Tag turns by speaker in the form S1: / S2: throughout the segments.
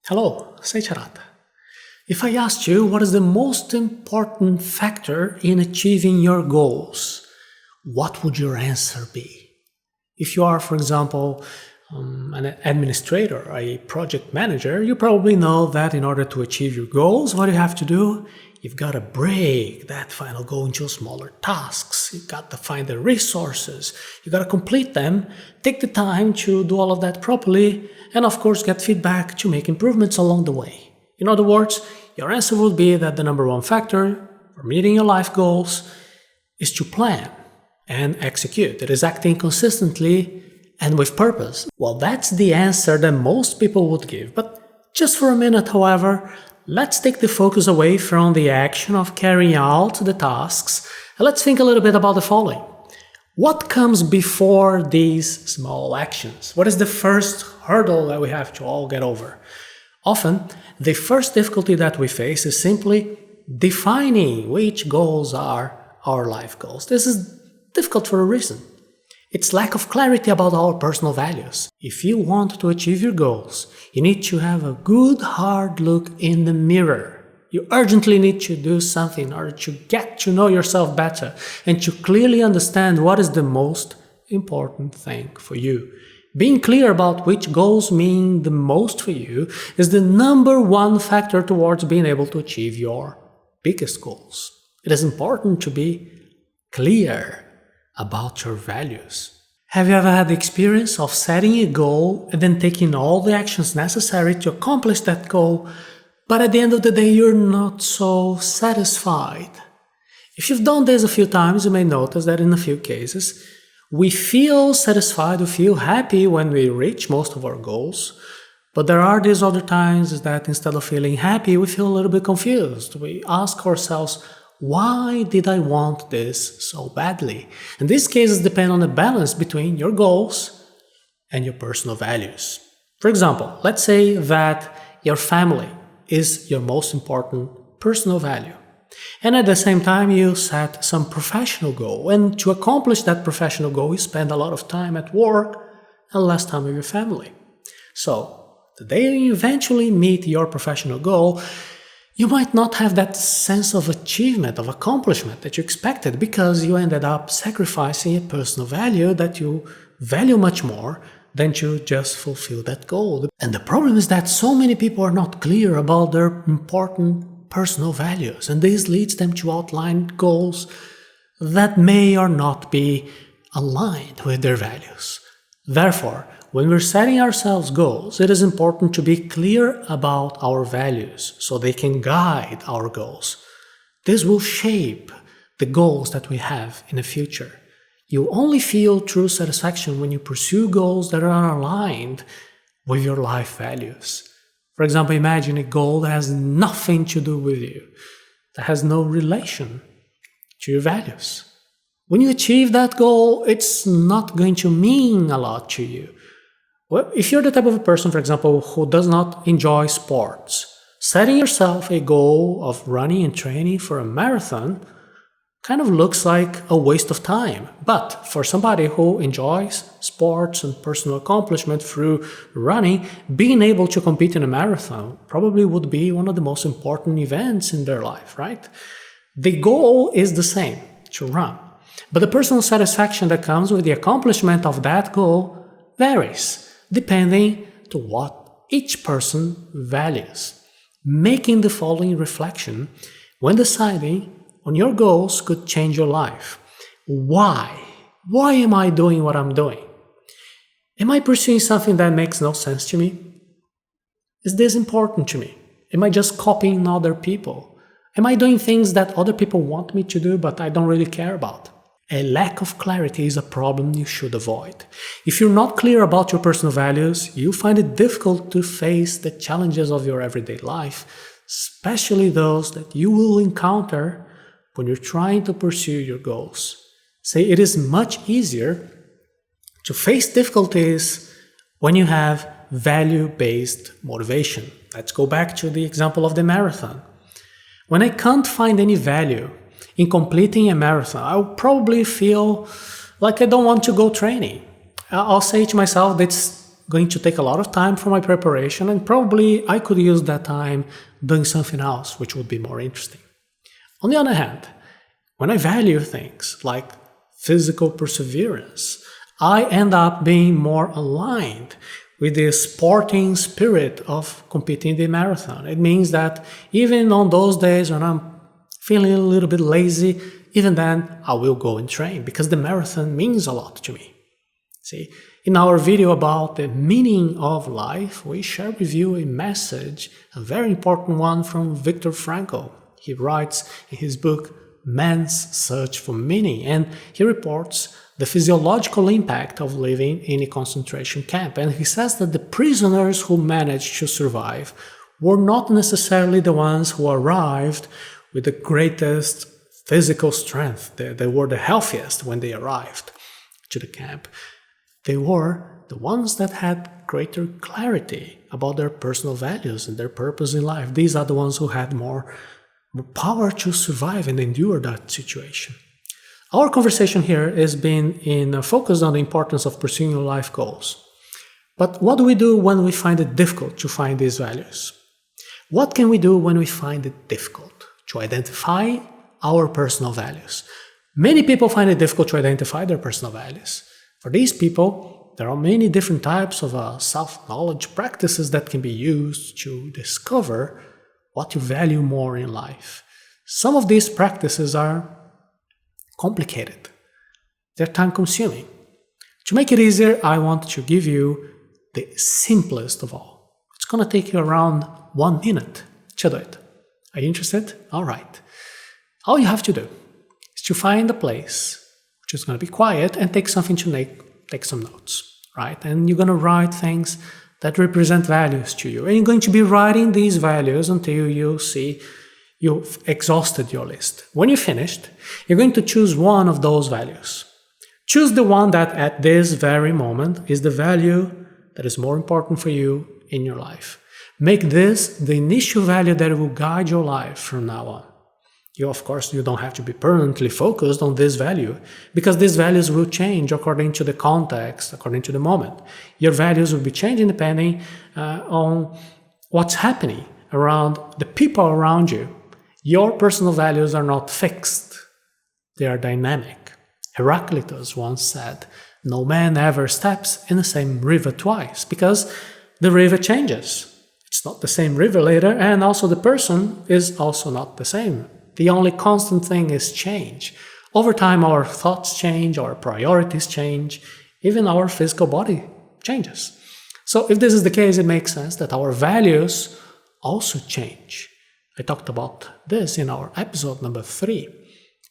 S1: Hello, Seiiti Arata. If I asked you what is the most important factor in achieving your goals, what would your answer be? If you are, for example, an administrator, a project manager, you probably know that in order to achieve your goals, what you have to do, you've got to break that final goal into smaller tasks. You've got to find the resources. You've got to complete them, take the time to do all of that properly, and of course get feedback to make improvements along the way. In other words, your answer would be that the number one factor for meeting your life goals is to plan and execute. It is acting consistently and with purpose. Well, that's the answer that most people would give. But just for a minute, however, let's take the focus away from the action of carrying out the tasks, and let's think a little bit about the following. What comes before these small actions? What is the first hurdle that we have to all get over? Often, the first difficulty that we face is simply defining which goals are our life goals. This is difficult for a reason. It's lack of clarity about our personal values. If you want to achieve your goals, you need to have a good hard look in the mirror. You urgently need to do something in order to get to know yourself better and to clearly understand what is the most important thing for you. Being clear about which goals mean the most for you is the number one factor towards being able to achieve your biggest goals. It is important to be clear about your values. Have you ever had the experience of setting a goal and then taking all the actions necessary to accomplish that goal, but at the end of the day you're not so satisfied? If you've done this a few times, you may notice that in a few cases, we feel satisfied, we feel happy when we reach most of our goals, but there are these other times that instead of feeling happy, we feel a little bit confused. We ask ourselves, why did I want this so badly? And these cases depend on the balance between your goals and your personal values. For example, let's say that your family is your most important personal value. And at the same time, you set some professional goal. And to accomplish that professional goal, you spend a lot of time at work and less time with your family. So, the day you eventually meet your professional goal, you might not have that sense of achievement, of accomplishment that you expected because you ended up sacrificing a personal value that you value much more than to just fulfill that goal. And the problem is that so many people are not clear about their important personal values, and this leads them to outline goals that may or not be aligned with their values. Therefore, when we're setting ourselves goals, it is important to be clear about our values so they can guide our goals. This will shape the goals that we have in the future. You only feel true satisfaction when you pursue goals that are aligned with your life values. For example, imagine a goal that has nothing to do with you, that has no relation to your values. When you achieve that goal, it's not going to mean a lot to you. Well, if you're the type of a person, for example, who does not enjoy sports, setting yourself a goal of running and training for a marathon kind of looks like a waste of time. But for somebody who enjoys sports and personal accomplishment through running, being able to compete in a marathon probably would be one of the most important events in their life, right? The goal is the same, to run. But the personal satisfaction that comes with the accomplishment of that goal varies, depending to what each person values. Making the following reflection when deciding on your goals could change your life. Why? Why am I doing what I'm doing? Am I pursuing something that makes no sense to me? Is this important to me? Am I just copying other people? Am I doing things that other people want me to do but I don't really care about? A lack of clarity is a problem you should avoid. If you're not clear about your personal values, you find it difficult to face the challenges of your everyday life, especially those that you will encounter when you're trying to pursue your goals. Say it is much easier to face difficulties when you have value-based motivation. Let's go back to the example of the marathon. When I can't find any value in completing a marathon, I'll probably feel like I don't want to go training. I'll say to myself, going to take a lot of time for my preparation, and probably I could use that time doing something else, which would be more interesting. On the other hand, when I value things like physical perseverance, I end up being more aligned with the sporting spirit of competing the marathon. It means that even on those days when I'm feeling a little bit lazy, even then I will go and train because the marathon means a lot to me. See, in our video about the meaning of life, we share with you a message, a very important one from Viktor Frankl. He writes in his book, Man's Search for Meaning, and he reports the physiological impact of living in a concentration camp. And he says that the prisoners who managed to survive were not necessarily the ones who arrived with the greatest physical strength. They were the healthiest when they arrived to the camp. They were the ones that had greater clarity about their personal values and their purpose in life. These are the ones who had more power to survive and endure that situation. Our conversation here has been focused on the importance of pursuing your life goals. But what do we do when we find it difficult to find these values? What can we do when we find it difficult to identify our personal values? Many people find it difficult to identify their personal values. For these people, there are many different types of self-knowledge practices that can be used to discover what you value more in life. Some of these practices are complicated. They're time-consuming. To make it easier, I want to give you the simplest of all. It's going to take you around 1 minute to do it. Are you interested? All right. All you have to do is to find a place which is going to be quiet and take something to take some notes, right? And you're going to write things that represent values to you. And you're going to be writing these values until you see you've exhausted your list. When you're finished, you're going to choose one of those values. Choose the one that at this very moment is the value that is more important for you in your life. Make this the initial value that will guide your life from now on. Of course, you don't have to be permanently focused on this value because these values will change according to the context, according to the moment. Your values will be changing depending on what's happening around the people around you. Your personal values are not fixed. They are dynamic. Heraclitus once said, "No man ever steps in the same river twice," because the river changes. It's not the same river later, and also the person is also not the same. The only constant thing is change. Over time, our thoughts change, our priorities change, even our physical body changes. So if this is the case, it makes sense that our values also change. I talked about this in our episode number 3,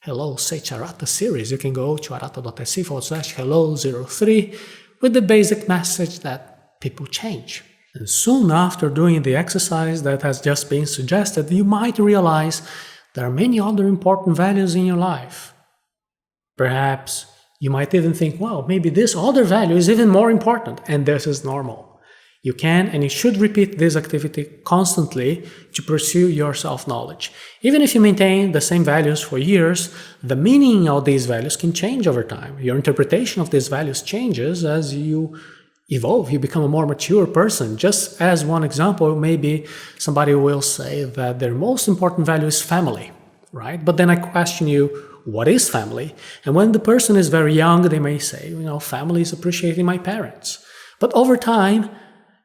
S1: Hello Seiiti Arata series. You can go to arata.se/hello03 with the basic message that people change. And soon after doing the exercise that has just been suggested, you might realize there are many other important values in your life. Perhaps you might even think, well, maybe this other value is even more important, and this is normal. You can and you should repeat this activity constantly to pursue your self-knowledge. Even if you maintain the same values for years, the meaning of these values can change over time. Your interpretation of these values changes as you evolve, you become a more mature person. Just as one example, maybe somebody will say that their most important value is family, right? But then I question you, what is family? And when the person is very young, they may say, family is appreciating my parents. But over time,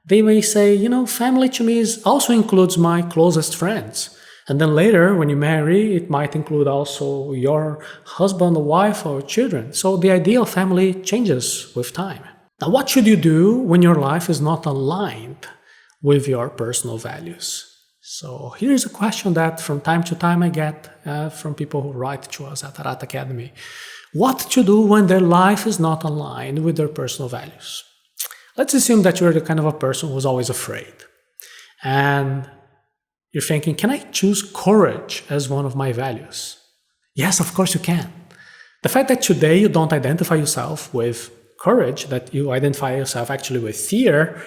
S1: they may say, family to me also includes my closest friends. And then later, when you marry, it might include also your husband or wife or children. So the idea of family changes with time. Now, what should you do when your life is not aligned with your personal values? So here's a question that from time to time I get from people who write to us at Arata Academy. What to do when their life is not aligned with their personal values? Let's assume that you're the kind of a person who's always afraid. And you're thinking, can I choose courage as one of my values? Yes, of course you can. The fact that today you don't identify yourself with courage, that you identify yourself actually with fear,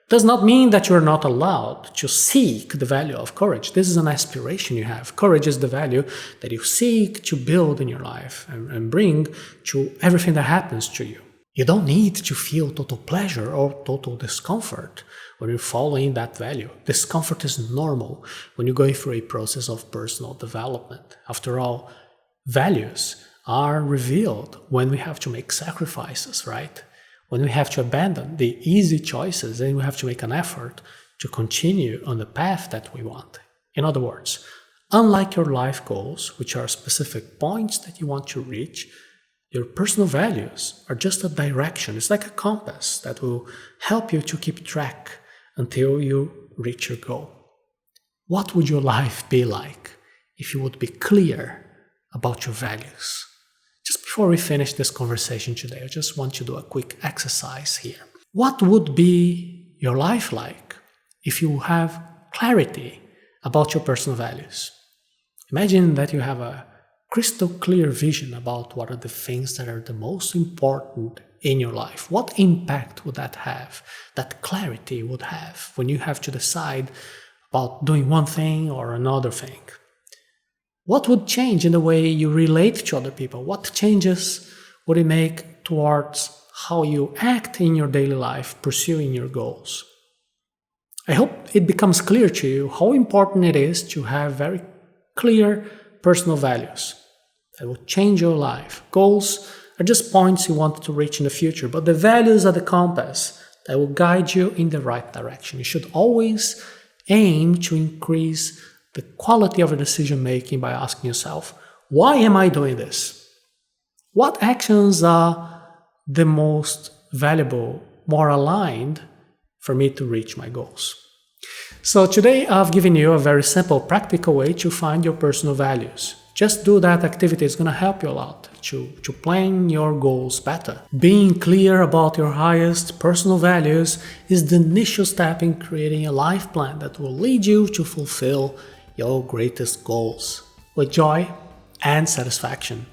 S1: does not mean that you're not allowed to seek the value of courage. This is an aspiration you have. Courage is the value that you seek to build in your life and bring to everything that happens to you. You don't need to feel total pleasure or total discomfort when you're following that value. Discomfort is normal when you're going through a process of personal development. After all, values are revealed when we have to make sacrifices, right? When we have to abandon the easy choices and we have to make an effort to continue on the path that we want. In other words, unlike your life goals, which are specific points that you want to reach, your personal values are just a direction. It's like a compass that will help you to keep track until you reach your goal. What would your life be like if you would be clear about your values? Just before we finish this conversation today, I just want to do a quick exercise here. What would be your life like if you have clarity about your personal values? Imagine that you have a crystal clear vision about what are the things that are the most important in your life. What impact would that have? That clarity would have when you have to decide about doing one thing or another thing. What would change in the way you relate to other people? What changes would it make towards how you act in your daily life pursuing your goals? I hope it becomes clear to you how important it is to have very clear personal values that will change your life. Goals are just points you want to reach in the future, but the values are the compass that will guide you in the right direction. You should always aim to increase the quality of your decision making by asking yourself, why am I doing this? What actions are the most valuable, more aligned for me to reach my goals? So today I've given you a very simple, practical way to find your personal values. Just do that activity. It's going to help you a lot to plan your goals better. Being clear about your highest personal values is the initial step in creating a life plan that will lead you to fulfill your greatest goals with joy and satisfaction.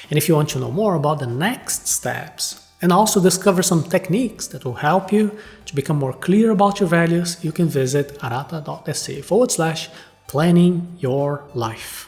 S1: And if you want to know more about the next steps and also discover some techniques that will help you to become more clear about your values, you can visit arata.se/planning your life.